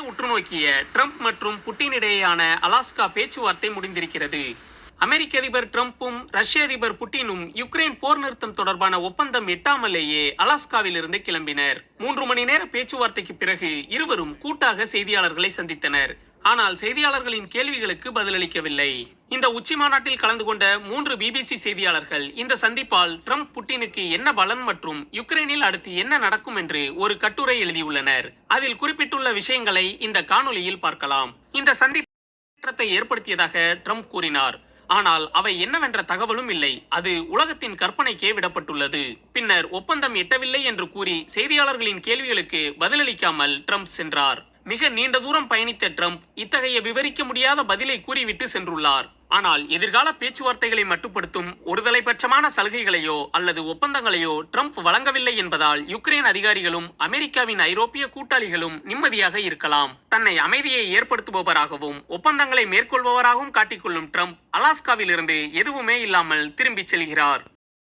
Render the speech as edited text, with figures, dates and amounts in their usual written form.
உற்று நோக்கிய ட்ரம்ப் மற்றும் புட்டின் இடையேயான அலாஸ்கா பேச்சுவார்த்தை முடிந்திருக்கிறது. அமெரிக்க அதிபர் ட்ரம்ப்பும் ரஷ்ய அதிபர் புட்டினும் யுக்ரைன் போர் நிறுத்தம் தொடர்பான ஒப்பந்தம் எட்டாமலேயே அலாஸ்காவில் இருந்து கிளம்பினர். 3 மணி நேர பேச்சுவார்த்தைக்கு பிறகு இருவரும் கூட்டாக செய்தியாளர்களை சந்தித்தனர். ஆனால் செய்தியாளர்களின் கேள்விகளுக்கு பதிலளிக்கவில்லை. இந்த உச்சி மாநாட்டில் கலந்து கொண்ட 3 பிபிசி செய்தியாளர்கள் இந்த சந்திப்பால் ட்ரம்ப் புட்டினுக்கு என்ன பலன் மற்றும் யுக்ரைனில் அடுத்து என்ன நடக்கும் என்று ஒரு கட்டுரை எழுதியுள்ளனர். அதில் குறிப்பிட்டுள்ள விஷயங்களை இந்த காணொளியில் பார்க்கலாம். இந்த சந்திப்பு மாற்றத்தை ஏற்படுத்தியதாக ட்ரம்ப் கூறினார். ஆனால் அவை என்னவென்ற தகவலும் இல்லை. அது உலகத்தின் கற்பனைக்கே விடப்பட்டுள்ளது. பின்னர் ஒப்பந்தம் எட்டவில்லை என்று கூறி செய்தியாளர்களின் கேள்விகளுக்கு பதிலளிக்காமல் ட்ரம்ப் சென்றார். மிக நீண்ட தூரம் பயணித்த ட்ரம்ப் இத்தகைய விவரிக்க முடியாத பதிலை கூறிவிட்டு சென்றுள்ளார். ஆனால் எதிர்கால பேச்சுவார்த்தைகளை மட்டுப்படுத்தும் ஒருதலைபட்சமான சலுகைகளையோ அல்லது ஒப்பந்தங்களையோ ட்ரம்ப் வழங்கவில்லை என்பதால் யுக்ரைன் அதிகாரிகளும் அமெரிக்காவின் ஐரோப்பிய கூட்டாளிகளும் நிம்மதியாக இருக்கலாம். தன்னை அமைதியை ஏற்படுத்துபவராகவும் ஒப்பந்தங்களை மேற்கொள்பவராகவும் காட்டிக்கொள்ளும் ட்ரம்ப் அலாஸ்காவில் இருந்து எதுவுமே இல்லாமல் திரும்பிச் செல்கிறார்.